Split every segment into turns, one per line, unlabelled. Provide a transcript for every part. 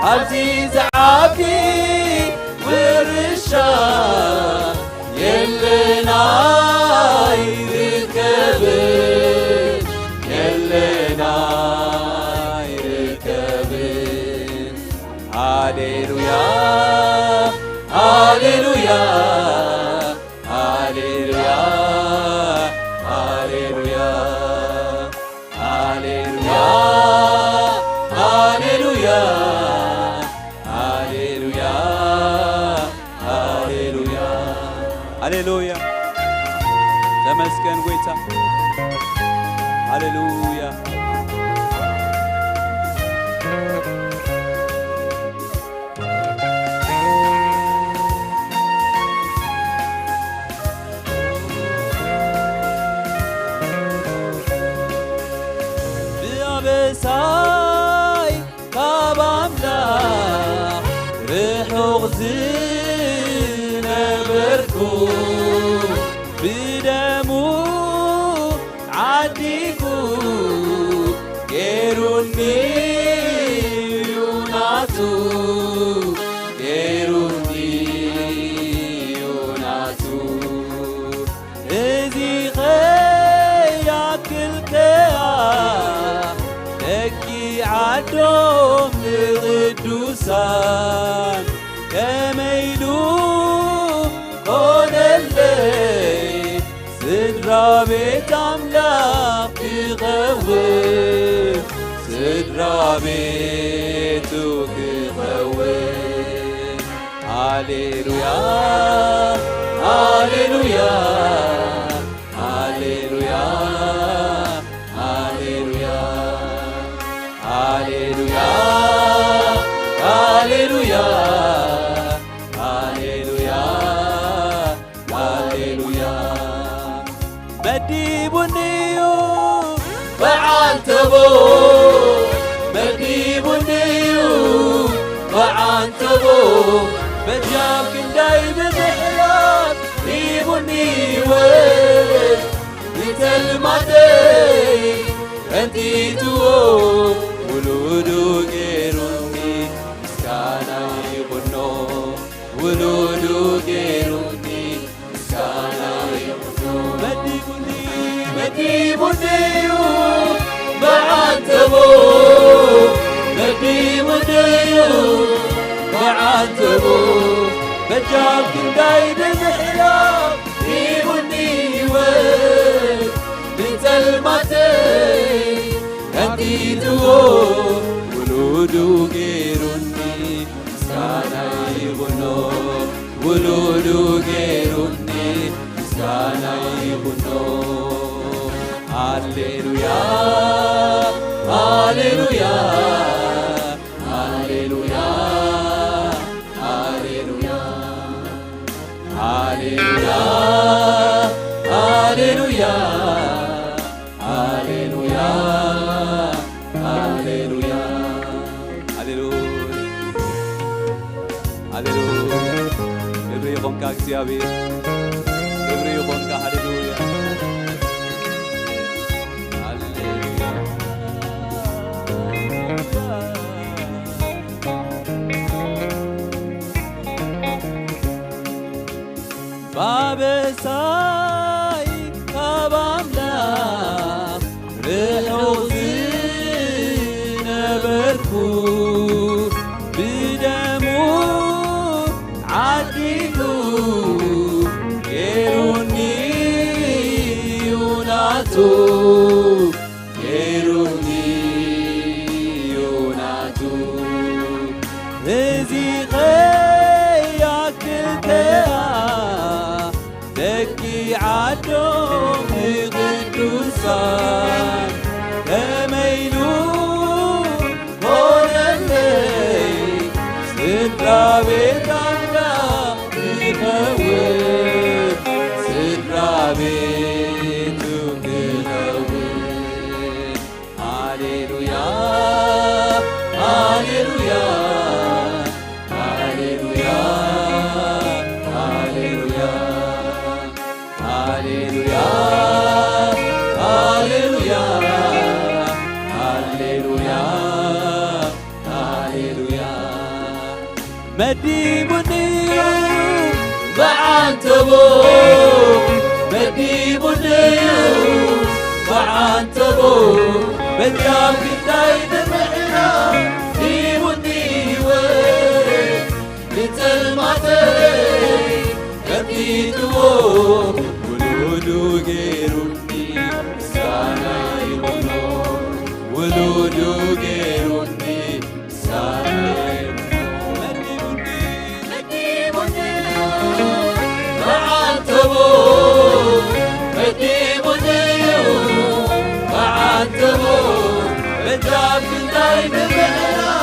عزيز عافي ورشا يلنا يركبن يلنا يركبن هاليلويا هاليلويا هاليلويا هاليلويا هاليلويا هاليلويا هاليلويا هاليلويا هاليلويا تمسكن ويتا هاليلويا بيابساي كاباملا رحوغ زنبركو بدمو عديكو كيروني يوناتو كيروني يوناتو ازي غياك الكيا لكي عدوم لغدوسان كميلو كون الليل سدرا بيت أملاك تغوي سدرا بيتو تغوي هاليلويا هاليلويا هاليلويا هاليلويا هاليلويا هاليلويا هاليلويا هاليلويا مديبنيو وعنتبو مديبنيو وعنتبو بجاب كنداي بمحلات ديبني وين بتلماتي انتي تو ولودو غيروني مسكانا يبنو ولودو غيروني مسكانا يبنو مديبني مديبنيو بعتبو مديبنيو بعتبو بجاب كنداي بمحلاب ديبني وين بتلماتي انتي تو ولودو غيروني مسكانا يبنو ولودو غيروني مسكانا يبنو هاليلويا هاليلويا هاليلويا هاليلويا هاليلويا هاليلويا هاليلويا هاليلويا هاليلويا ክብሪ ይኹንካ እግዚአብሔር ክብሪ ይኹንካ ሃሌሉያ ባበሳይ ካባምላ ርሑቕ ዝነበርኩ ብደሙ ዓዲጉ ገይሩኒ ዩናቱ ገይሩኒ ዩናቱ እዚ ኸያክልተያ ደቂ ዓዶም ቅዱሳን ከመይሉ ሆነለይ ስድራ ቤት አምላክ ይኸውን ስድራ ቤቱ ክኸውን ሃሌሉያ ሃሌሉያ ሃሌሉያ ሃሌሉያ ሃሌሉያ ሃሌሉያ ሃሌሉያ ሃሌሉያ مديبني بعانتبو مديبني بعانتبو بنيام كداي دمعنا ديبني لتلماتي كبيتو ولودو غيروني سانا يبنو ولودو غيروني سانا بجاب كنتاي بمعنا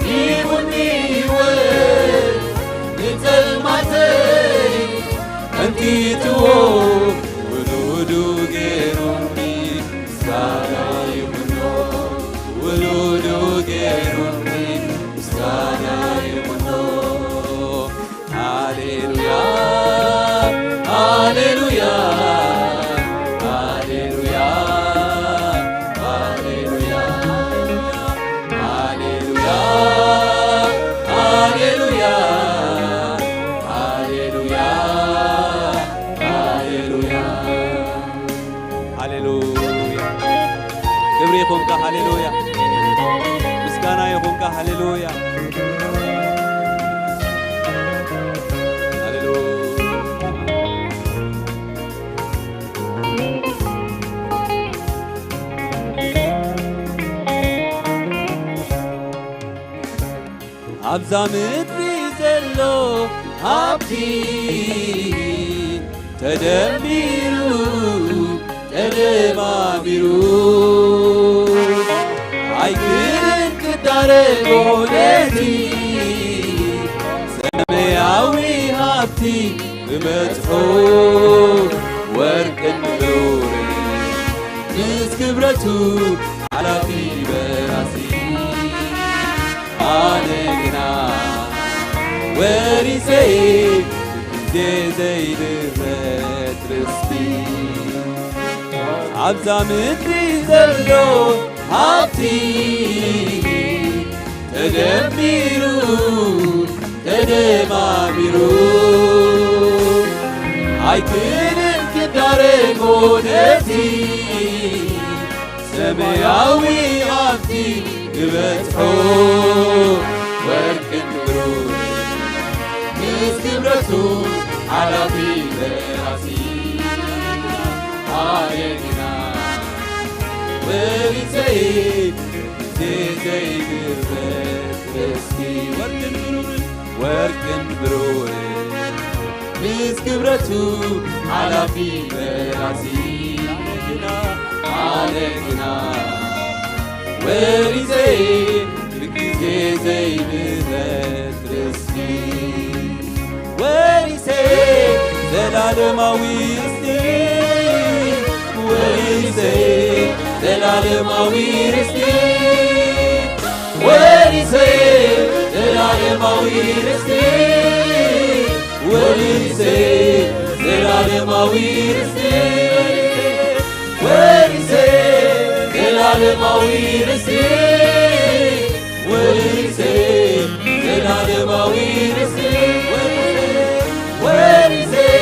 يبني لتلماتي أنتي توب ولودو غيروني سكانا يبنو ولودو غيروني سكانا يبنو هاليلويا هاليلويا هاليلويا مسكانا يخونك هاليلويا أبزا مدري زلو هابتي تدميرو تدماميرو አይክን ክዳረጎ ለቲ ሰማያዊ ሃብቲ ብመጥፎ ወርቅን ብሩር ምስ ክብረቱ ሓላፊ በራሲ ኣነ ግና ወሪሰይ ዘይድረት ርስቲ ኣብዛ ምድሪ ዘሎ ሃብቲ ተደሚሩ ተደማሚሩ ኣይክንን ክዳረጎ ነቲ ሰማያዊ ሃብቲ ክበጽሖ ወርቅን ብሩር ምስ ክብረቱ ሓላፊ በራሲ ኣየግና ወሪሰይ ዘይድረት ርስቲ ወርቅን ብሩር ምስ ክብረቱ ሓላፊ በራሲ ኣነግና ወሪሰይ ብግዜ ዘይድረት ርስቲ ወሪሰይ ዘላለማዊ ርስቲ ወሪሰይ ዘላለማዊ ርስቲ ወሪሰይ ዘላለማዊ ርስቲ ወሪሰይ ዘላለማዊ ርስቲ ወሪሰይ ዘላለማዊ ርስቲ ወሪሰይ ዘላለማዊ ርስቲ ወሪሰይ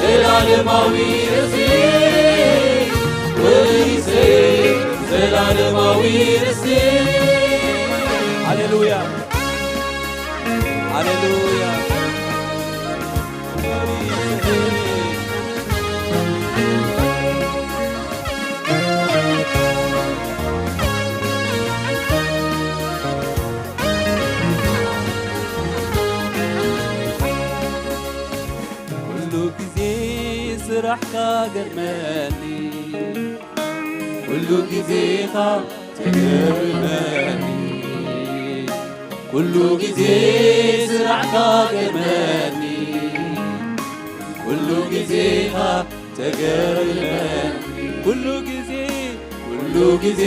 ዘላለማዊ ርስቲ ወሪሰይ ዘላለማዊ ርስቲ ሃሌሉያ ሃሌሉያ ሁሉ ጊዜ ስራሕካ ገርመኒ ኩሉ ጊዜኻ ተገርመኒ ኩሉ ጊዜ ስራሕካ ገርመኒ ኩሉ ጊዜኻ ተገርመኒ ኩሉ ጊዜ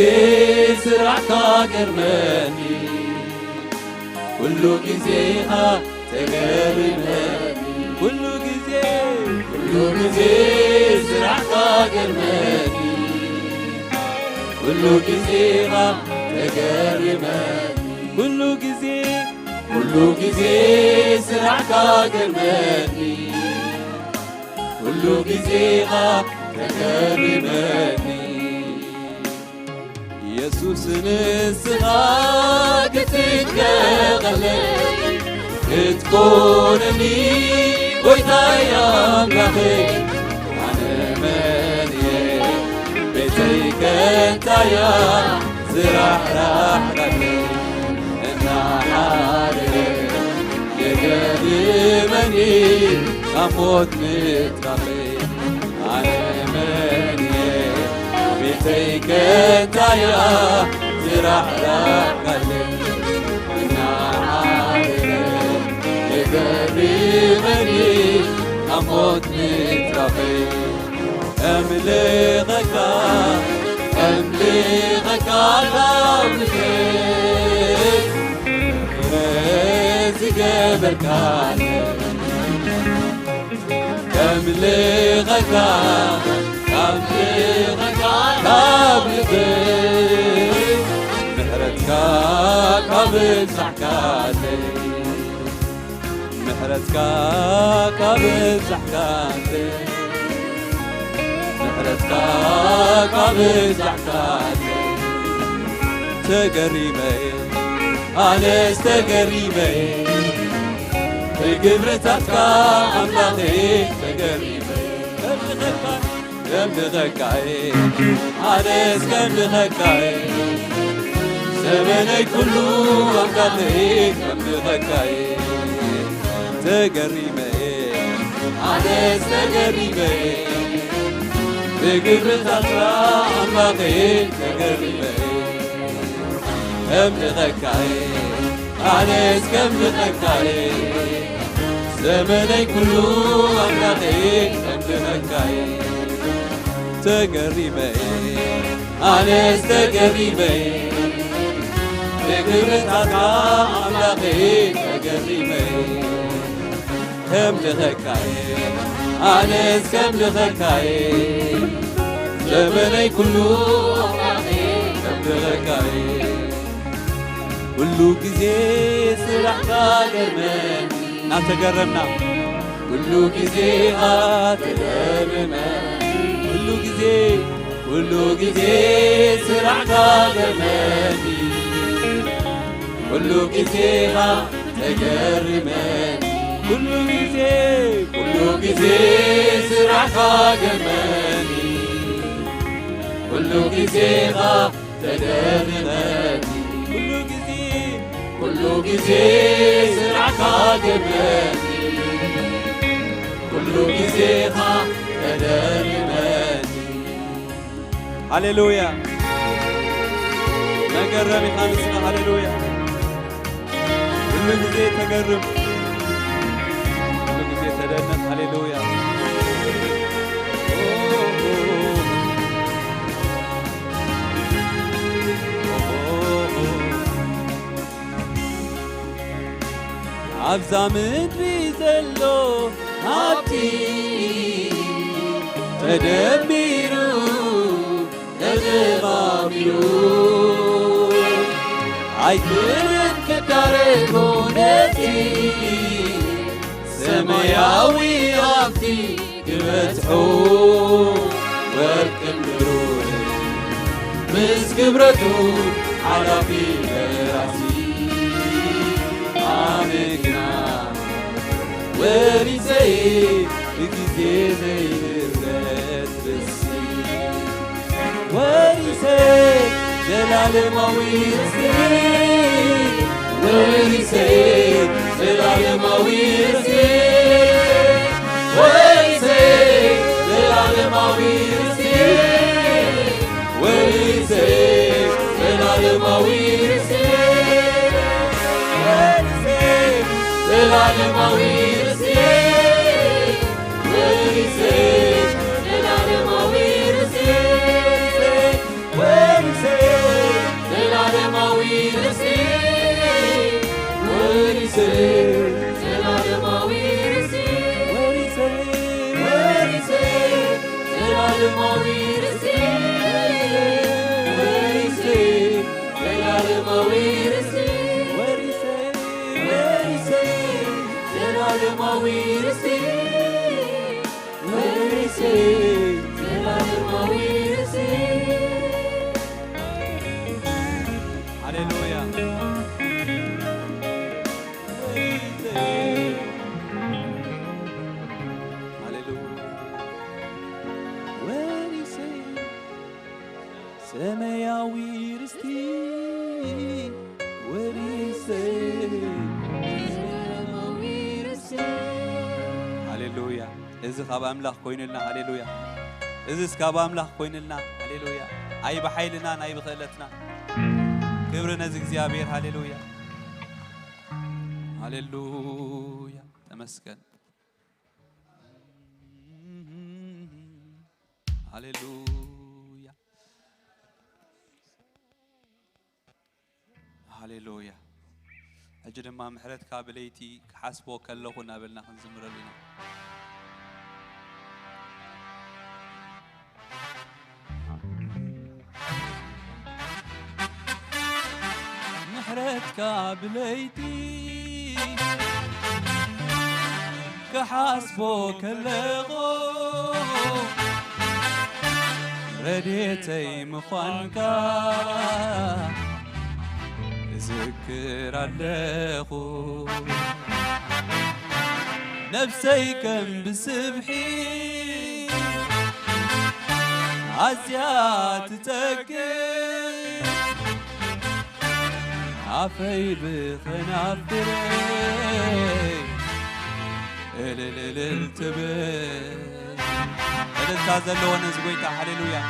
ስራሕካ ገርመኒ ኩሉ ጊዜኻ ተገርመኒ ኩሉ ጊዜ ስራሕካ ገርመኒ ኩሉ ጊዜኻ ተገርመኒ ኩሉ كل جزي سرعك قرمني كل جزيها تكرمني يسوس نسخا كتتكغلي كتكونني ويتايا ملخي أنا مني بيتيك انتايا زرح راح غلي انا حاري يقدمني أموت مترخي أنا مني بيتيك انتايا زرح راح غلي انا حاري يقدمني أموت مترخي أملغك على وجهك رازق بركاتك أملغك على وجهك محرتك قبل زحكاتك محرتك قبل زحكاتك محرتك قبل زحكاتك تقريبي أنا استقريبي بقبرتك أملاقي تقريبي أملغك أنا اسكملغك زمني كله أملاقي أملغك تقريبي أنا استقريبي بقبرتك أملاقي تقريبي أملغك أنا اسكملغك زمني كله أملاقي أملغك تقريبي أنا استقريبي بقبرتك أملاقي تقريبي أملغك أنا اسكملغك زمني كله أملغك كل جزي سرحك قرمني نتقرمنا كل جزي تقرمني كل جزي سرحك قرمني كل جزي تقرمني كل جزي سرحك قرمني كل جزي تقرمني كل جزي سرعك قبلني كل جزي تدرمني هللويا نقرب خالصنا هللويا كل جزي تقرب كل جزي تدرمن هللويا عبزا مدري زلو هاتي تدبيرو تغبابيرو عيدن كتاركو نتي سماياوي عبتي كبتحو وركم درور مس كبرتو على في راسي وري سيد بكتي زي الرد بسي وري سيد جلال مويرسي وري سيد جلال مويرسي وري سيد جلال مويرسي وري سيد جلال مويرسي وري سيد جلال مويرسي ዘላለማዊ ርስቴ ወሪሴ ዘላለማዊ ርስቴ ሃሌሉያ ሰማያዊ ርስቲ ወሪሴ ሰማያዊ ርስቲ ሃሌሉያ እዚ ካብ ኣምላኽ ኮይኑልና ሃሌሉያ እዚ ካብ ኣምላኽ ኮይኑልና ሃሌሉያ ኣይ በሓይልና ናይ ብኽእለትና ክብሪ ነዚ እግዚአብሔር ሃሌሉያ ሃሌሉያ ተመስገን ሃሌሉያ ሃሌሉያ ሕጂ ድማ ምሕረትካ ብለይቲ ክሓስቦ ከለኹ እናበልና ክንዝምረሉ ኢና ምሕረትካ ብለይቲ ክሓስቦ ከለኹ ረድኤተይ ምዃንካ ذكر علىخو نفسي كم بسبحي عزيات تكر عفي بخنافري التبر التازلو نزقويتا هاليلويا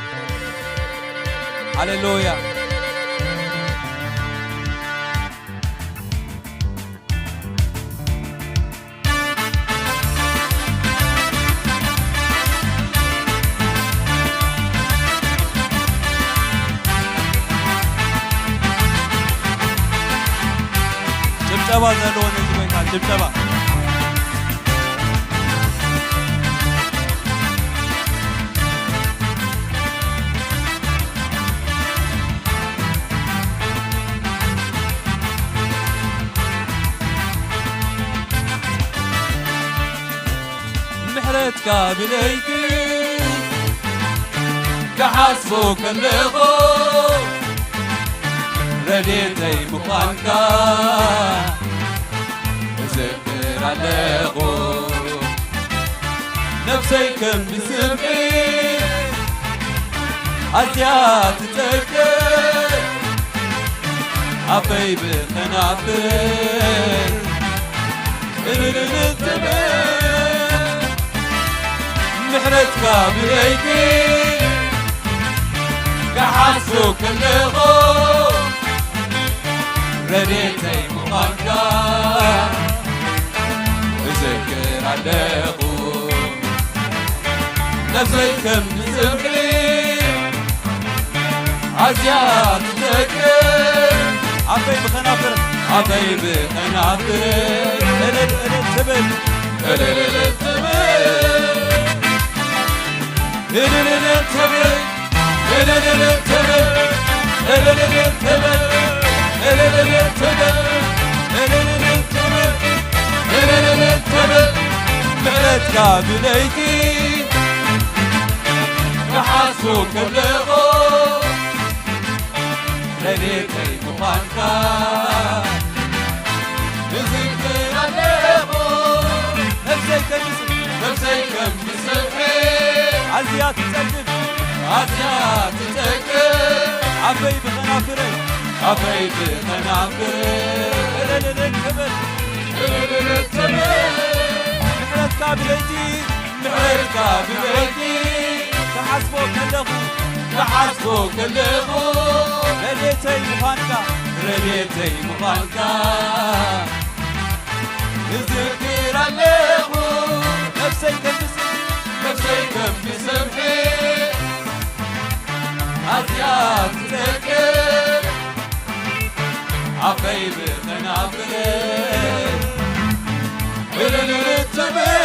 هاليلويا جبجبا زلون زويتا جبجبا محرتك بليتي كحسبك اللغو رديتي مقانك ذكر عليغو نفسي كم بسمعي عزيات تذكر عفي بخنافر التبر محرتك بليتي كحسوك اللغو رديتي مقانك ذكر عليغو نفسي كم بسمعي عزيات تذكر عفي بخنافر عفي بخنافر التبر محرتك بليتي كحسوك اللغو رديتي مقانك ذكر اللغو نفسي كم بسمحي عزيات تسكب عزيات تسكب عفي بخنافري عفي بخنافري التبر محرتك بليتي محرتك بليتي كحسبك اللغو كحسبك اللغو رديتي مخانك ذكر اللغو نفسي كم بسمحي عزيات تذكر عفي بخنافري التبر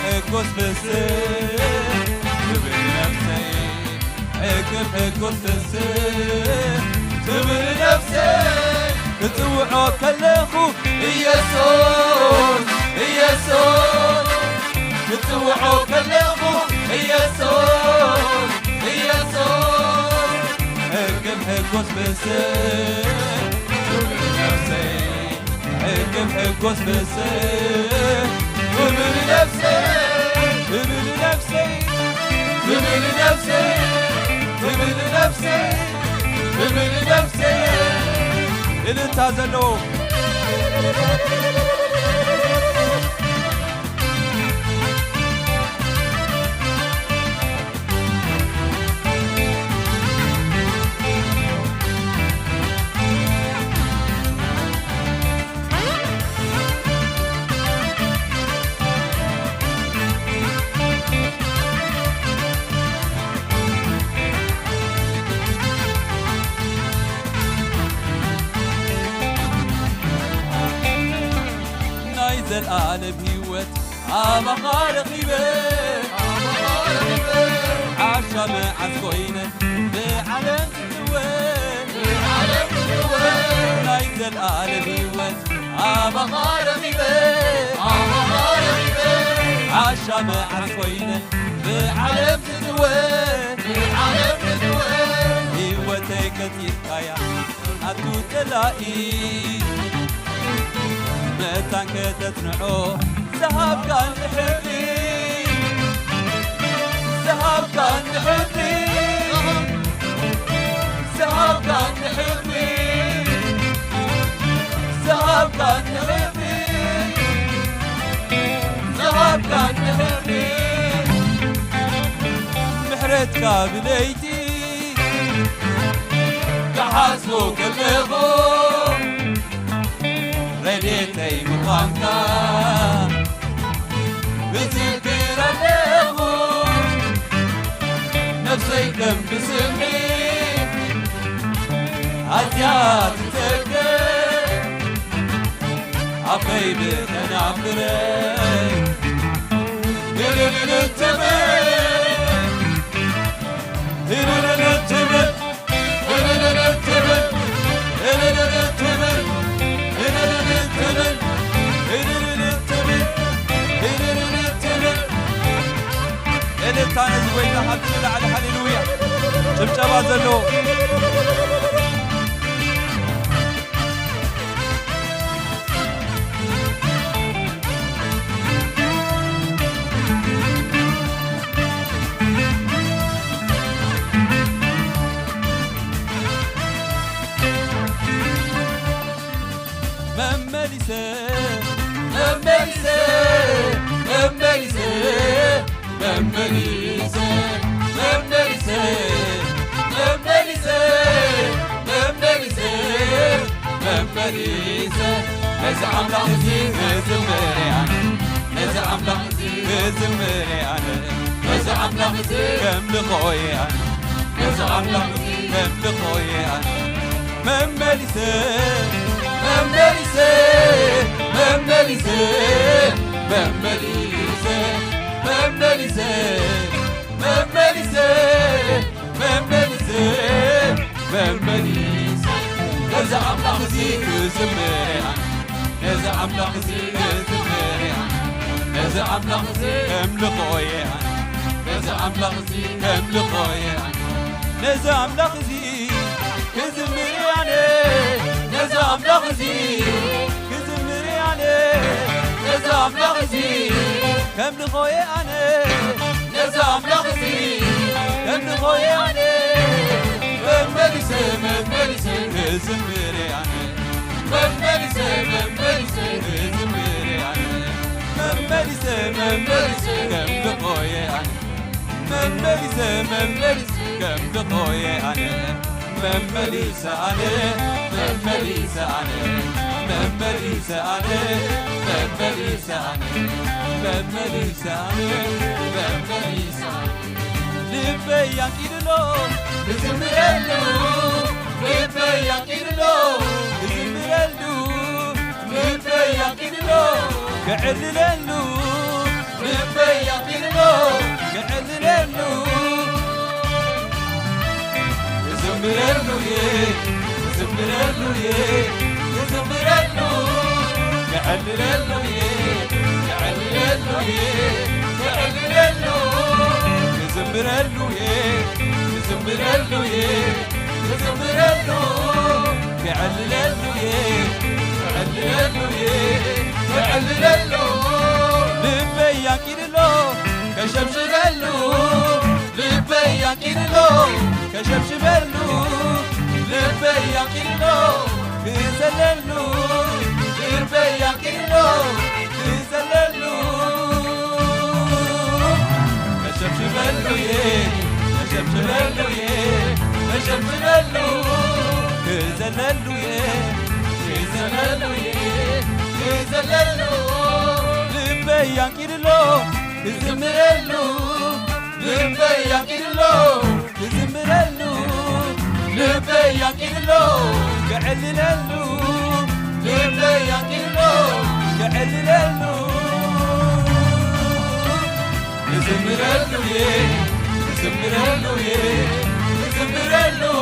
حكوس بالسيف تبل نفسي عقب حكوس بالسيف تبل نفسي تتوعو كلخو يسوس يسوس تتوعو كلخو يسوس يسوس عقب حكوس بالسيف تبل نفسي عقب حكوس بالسيف تبل نفسي تبل نفسي تبل نفسي تبل نفسي تبل نفسي اللي انتهزلوا العالم هيوت عما خالق يبين عاشا مع عزقوينة بعالم تدوين نايز العالم هيوت عما خالق يبين عاشا مع عزقوينة بعالم تدوين هيوتي كتير كايا عدو تلائي متان كتتنعو ذهب كان حبي ذهب كان حبي ذهب كان حبي ذهب كان حبي ذهب كان حبي محرت كابليتي كحاسبو كلغو رديتي مقامكا بذكر اللغو نفسي كم بسمحي عزيات تكر عفي بتنعبري هلل التبر هلل التبر هلل التبر هلل التبر اللي تانز وينا حبيبنا على هاليلويا شبشبا زلو نزعم لغزي زمريان نزعم لغزي زمريان نزعم لغزي كم لخويان نزعم لغزي كم لخويان مملسة مملسة مملسة مملسة مملسة مملسة مملسة مملسة نزعم لغزي زمريان نزعم لغزي زمريان نزعم لغزي كم لخويان نزعم لغزي كم لخويان نزعم لغزي كزمريان نزعم لغزي كزمريان نزعم لغزي كم لخويان نزعم لغزي كم لخويان مملسة مملسة كزمريان مملسة مملسة زمريان مملسة مملسة كم دقويان مملسة مملسة كم دقويان مملسة عليه مملسة عليه مملسة عليه مملسة عليه مملسة عليه مملسة لبي ينكيدلو زمريلو لبي ينكيدلو زمريلو لبي ينكيدلو كعللو لبي زمرلو زمرلو زمرلو يعللو يعللو يعللو زمرلو زمرلو زمرلو يعللو يعللو يعللو لبيا كيلو كشبشبلو لبيا كيلو كشبشبلو لبيا كيلو كزللو لبيا كيلو كزللو كشبشبلو كشبشبلو كشبشبلو كزللو كزللو كزللو لبيا كيلو كزمرلو لبيا كيلو كزمرلو لبيا كيلو كعللو لبيا كيلو كعللو زمرلو زمرلو زمرلو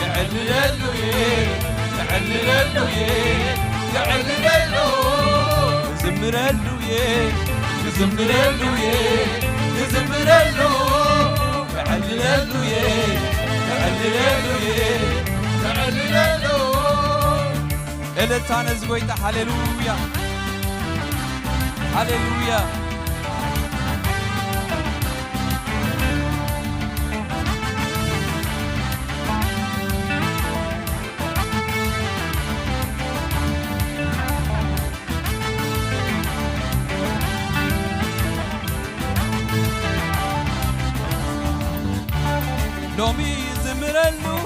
كعللو كعللو كعللو زمرلو زمرلو زمرلو كعللو كعللو كعللو إلتان زويتا هاليلويا هاليلويا لومي زمرلو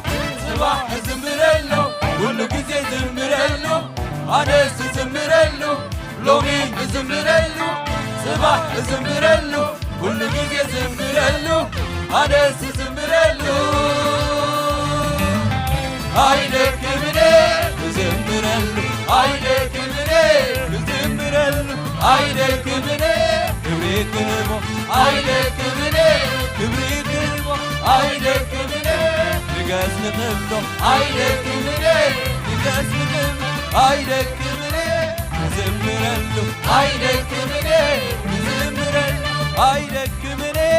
صباح زمرلو كل جزء زمرلو أنس زمرلو لومي زمرلو صباح زمرلو كل جزء زمرلو أنس زمرلو عينك مني زمرلو عينك مني زمرلو عينك مني كبريت المو عينك مني كبريت المو عينك مني لقاس نقبله عينك مني لقاس نقبله عينك مني زمرلو عينك مني زمرلو عينك مني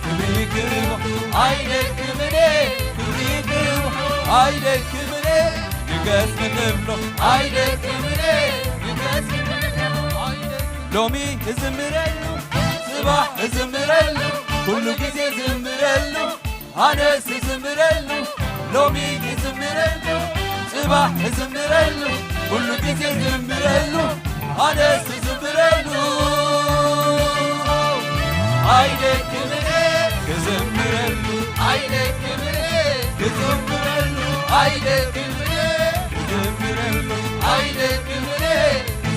كبريت المو عينك مني كبريت المو عينك مني لقاس نقبله عينك مني لقاس نقبله لومي زمرلو صباح زمرلو كل جزء زمرلو أنس زمرلو لومي زمرلو صباح زمرلو كل جزء زمرلو أنس زمرلو عينك مني زمرلو عينك مني زمرلو عينك مني زمرلو عينك مني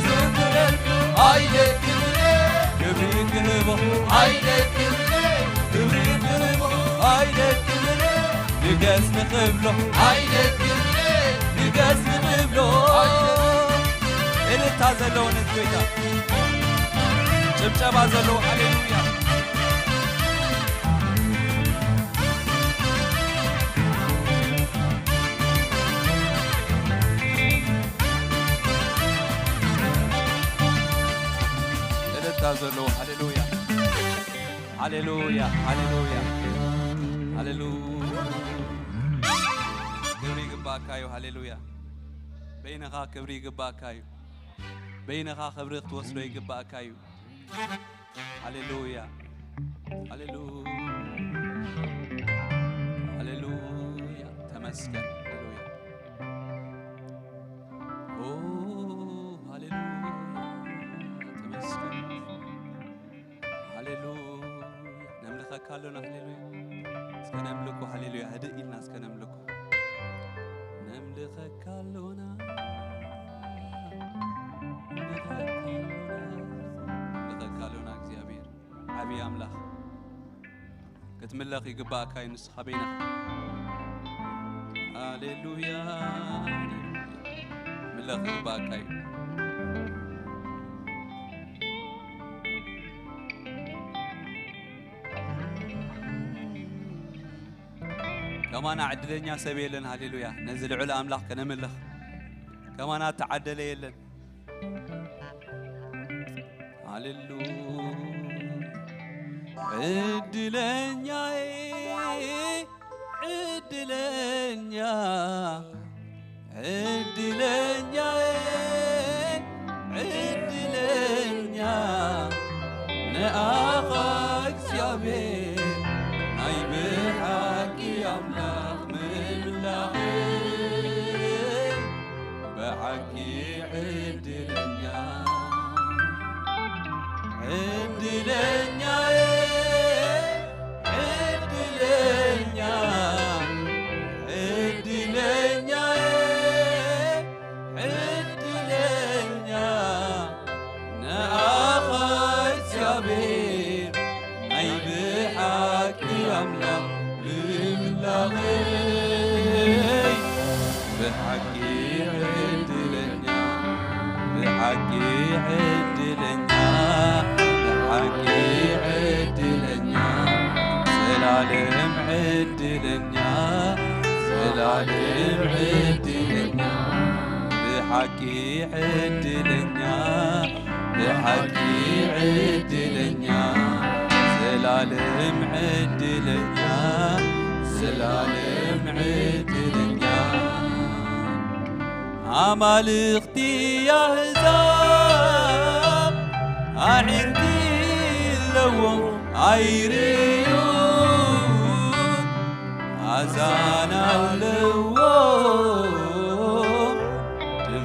زمرلو عينك مني كبريت قلبه عينك مني كبريت قلبه عينك مني لقاس نقبله عينك مني لقاس نقبله إلي تازلو نتويتا شبشب عزلو هاليلويا تازلو هاليلويا هاليلويا هاليلويا هاليلويا كبري قباكايو هاليلويا بينها كبري قباكايو بينها خبرت توصلوا يقباكايو هاليلويا هاليلويا هاليلويا تمسكن هاليلويا اوه هاليلويا تمسكن هاليلويا نملكك هالونا هاليلويا سكنملكو هاليلويا هدئ لنا سكنملكو نملكك هالونا نملكك هالونا እግዚአብሔር አብይ አምላክ ክትምለኽ ይግባእካ ንስኻ በይነኻ ሃሌሉያ ምለኽ ይግባእካ كمان عدلنا سبيلن هاليلويا نزل على أملاك كنملخ كمان تعدل يلن هاليلويا عدلنا عدلنا عدلنا عدلنا نأخذ سبيل أي بحكي أملاك من لاخي بحكي عدلنا عدلنا عدلنا عدلنا عدلنا نأخذ سبيل أي بحكي أملاك بحكي عدلنا بحكي عدلنا بحكي عدلنا سلالم عدلنا سلالم عدلنا بحكي عدلنا بحكي عدلنا سلالم عدلنا سلالم عدلنا عمالختي يا هزام عندي لو عيريون عزانا لو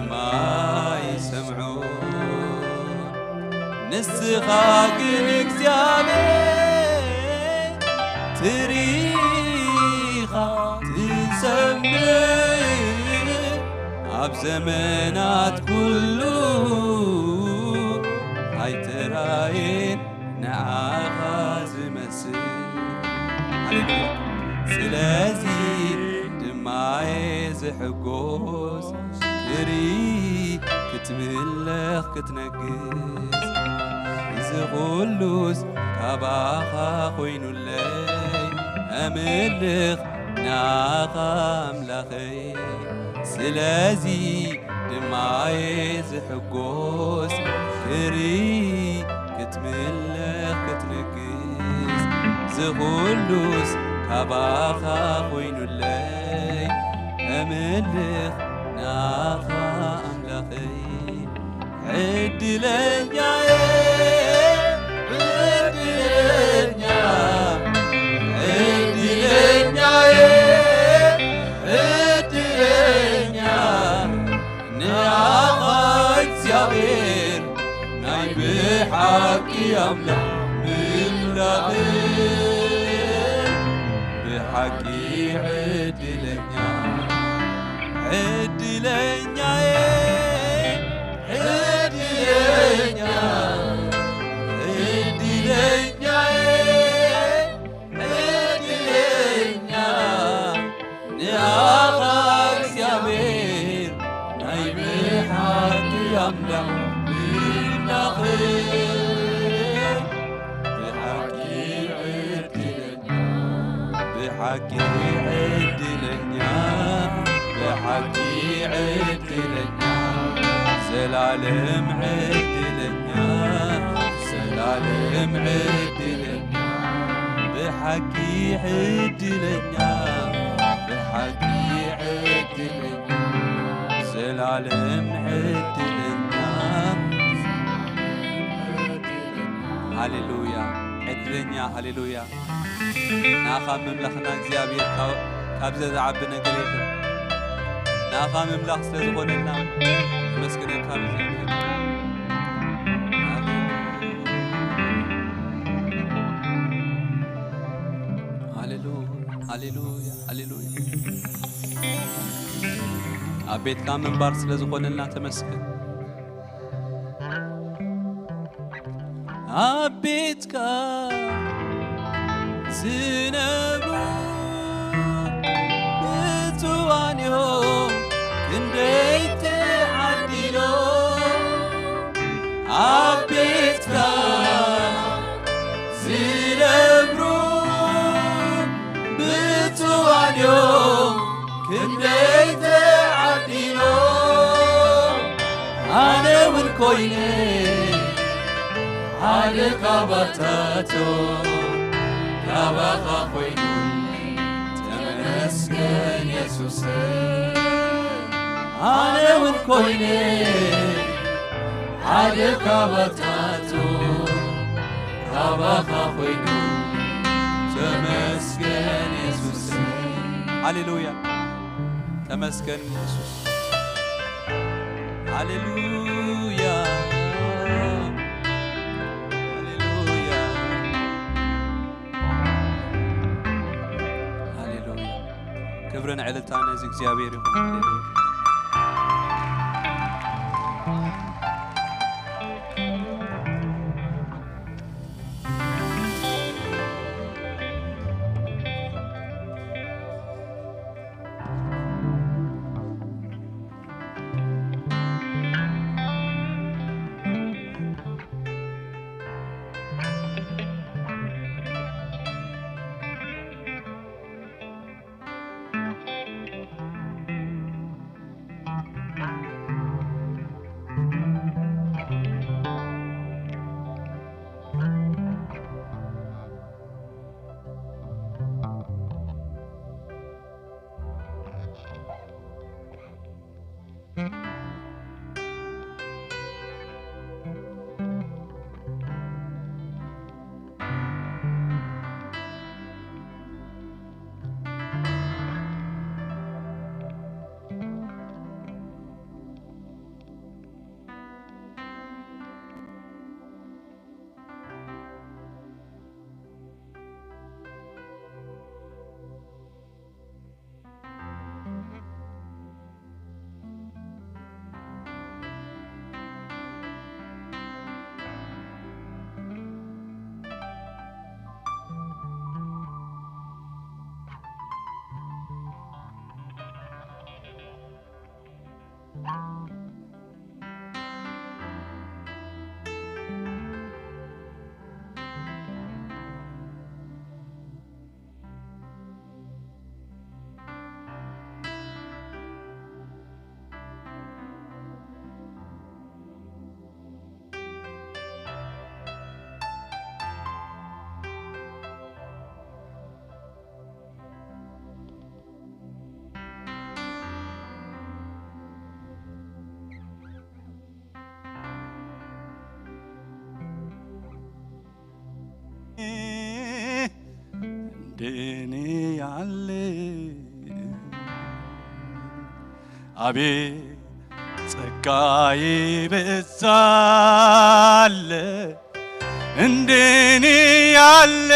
ما يسمعون نسخاق الكزيابين تريخا تسمي عب زمانات كله هاي تراين نعاغاز مسي سلازي دماي زحقوز كري كتملخ كتنقز زغلوز كاباخا خوينو الليل أملخ ناخا ملخي سلازي دماي زحقوز كري كتملخ كتنقز زغلوز كاباخا خوينو الليل أملخ ناخا ملخي عدلنا عدلنا عدلنا عدلنا نعاقد سبيل ناي بحكي أملاك من لاخي بحكي عدلنا عدلنا بحكي عدلنا بحكي عدلنا سلالم عدلنا سلالم عدلنا بحكي عدلنا بحكي عدلنا سلالم عدلنا هاليلويا عدلنا هاليلويا ناخا مملخنا እግዚአብሔር ካብዘ ዝዓቢ ነገር የለን ናኻ ምምላኽ ስለ ዝኾነና መስግነካ እግዚአብሔር ሃሌሉያ ሃሌሉያ ሃሌሉያ አቤትካ ምንባር ስለ ዝኾነና ተመስገን አቤትካ ዝነብሩ ብፁዓንዮም ክንደይ ተዓዲሎም አቤትካ ዝነብሩ ብፁዓንዮም ኮይኔ عليك بطاتو كابا خويني تمسكن يسوس أنا والكويني عليك بطاتو كابا خويني تمسكن يسوس هاليلويا تمسكن يسوس هاليلويا كبرنا علتانا زي እግዚአብሔር ይሁን
deni yalle abi ጸጋዬ በዛለ እንደኔ ያለ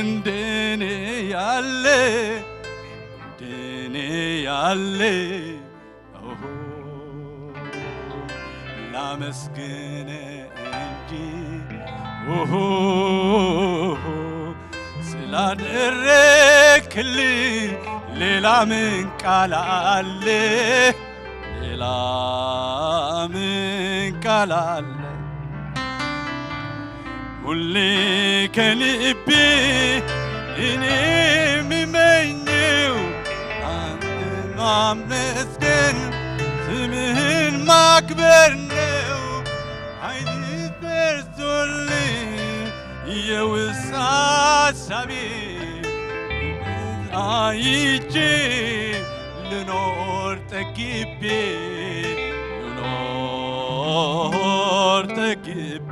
እንደኔ ያለ እንደኔ ያለ ኦሆ ላመስግን እንጂ ኦሆ ስላደረክልኝ ሌላ ምን ቃል አለ ሌላ ምን ቃል አለ ሁሌ ከልቤ እኔ የምመኘው አንተን ማመስገን ስምህን ማክበር ነው ኃይልህ በርቶልኝ የውስጥ ሐሳቤ አይቼ ልኖር ጠግቤ ልኖር ጠግቤ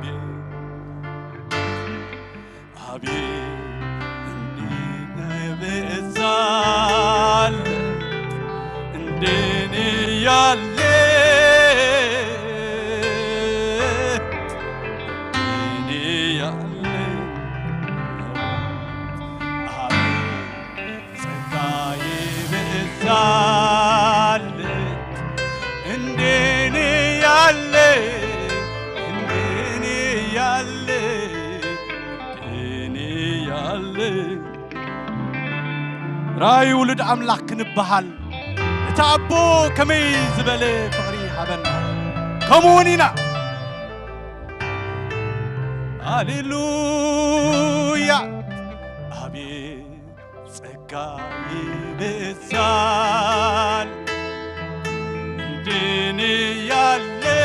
አቤት እንዴት በዛለ እንደኔ ያለ እንደኔ ያለ አቤት ጸጋዬ በዛለ እንደኔ ያለ እንደኔ ያለ እንደኔ ያለ راي ولد أملاك نبهال تابو كمي زبالة فغري حبنا كمونينا هاليلويا أبي سكاي بسال ديني يالي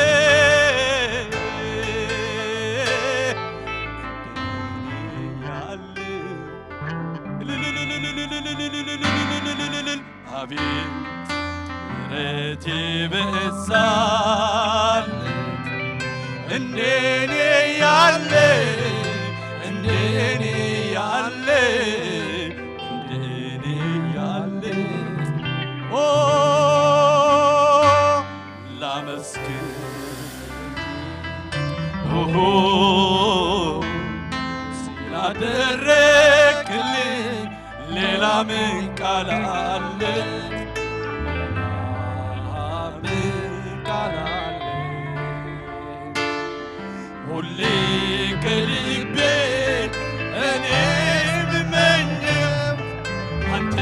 ምሕረትي بإسال እንደኔ ያለ እንደኔ ያለ እንደኔ ያለ ኦ ላመስግን ኦሆ ስላደረክልኝ ሌላ ምን ቃል አለ ሁሌ ከልቤ እኔ ብመኝም አንተ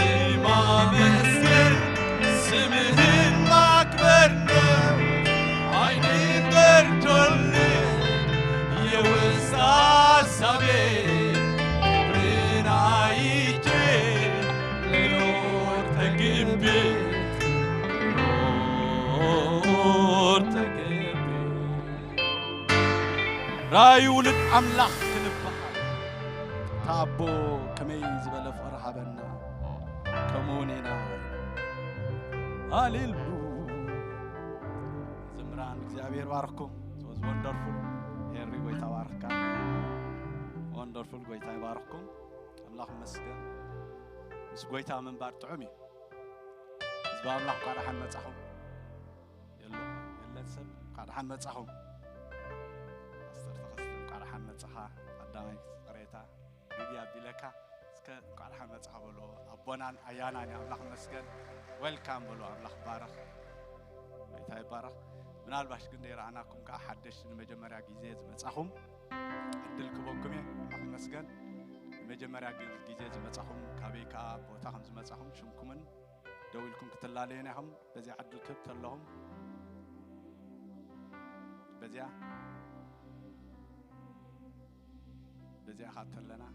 ማመስገን ስምህን ማክበር ነው ዓይኔን በርቶልኝ የውስጥ ሐሳቤ ክብርን አይቼ ልኖር ተግቤ راي ولد أملاح كنبها تابو كميز بلا فرحبنا كمونينا هاليلويا زمران እግዚአብሔር ባርኩም was wonderful ሄሪ ጎይታ ባርካ wonderful ጎይታ ባርኩም አምላክ መስገን ምስ ጎይታ ምን ባር ጥዑሚ ዝባ አምላክ ቃዳሐን መጻኹም የለሰብ ቃዳሐን መጻኹም مصحا قدامي قريتا بيا بيلكا اسك قالها مصحا بلو ابونان ايانا يا الله مسكن ويلكم بلو الله بارك ويتاي بارك ምናልባሽ ግን ደራናኩም ከአሐደሽ መጀመሪያ ጊዜ ዝመጻኹም እድል ክቦኩም الله መስገን መጀመሪያ ጊዜ ዝመጻኹም ካቤካ ቦታ ከም ዝመጻኹም ሽምኩምን ደውልኩም ክትላለየናኹም በዚያ ዕድል ክብተለሁም በዚያ خاطرنا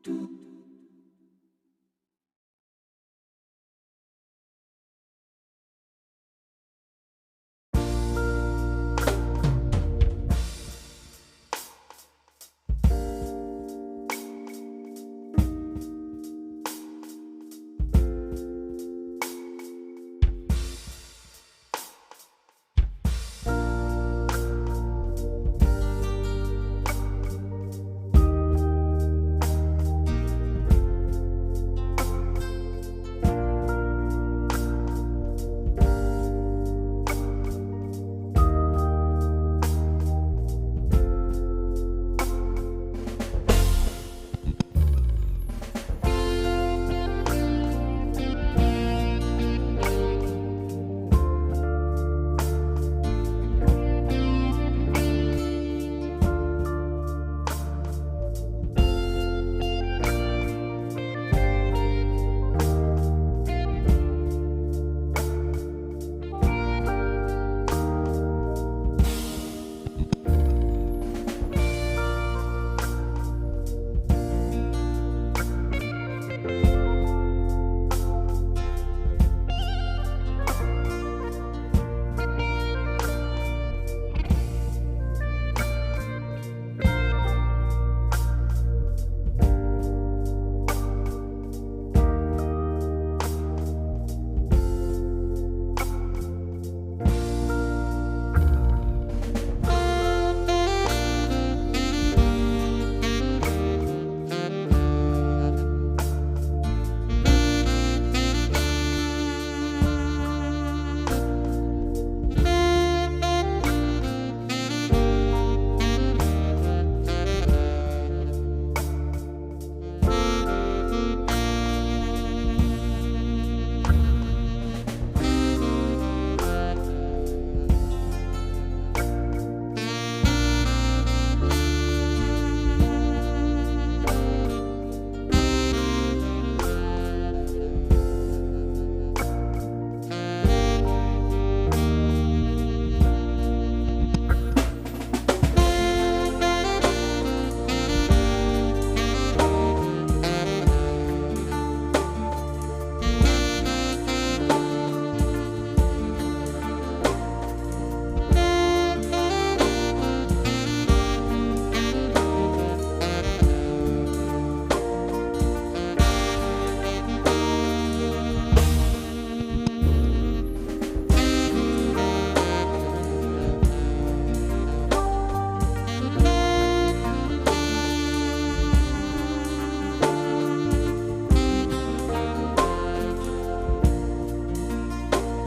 you.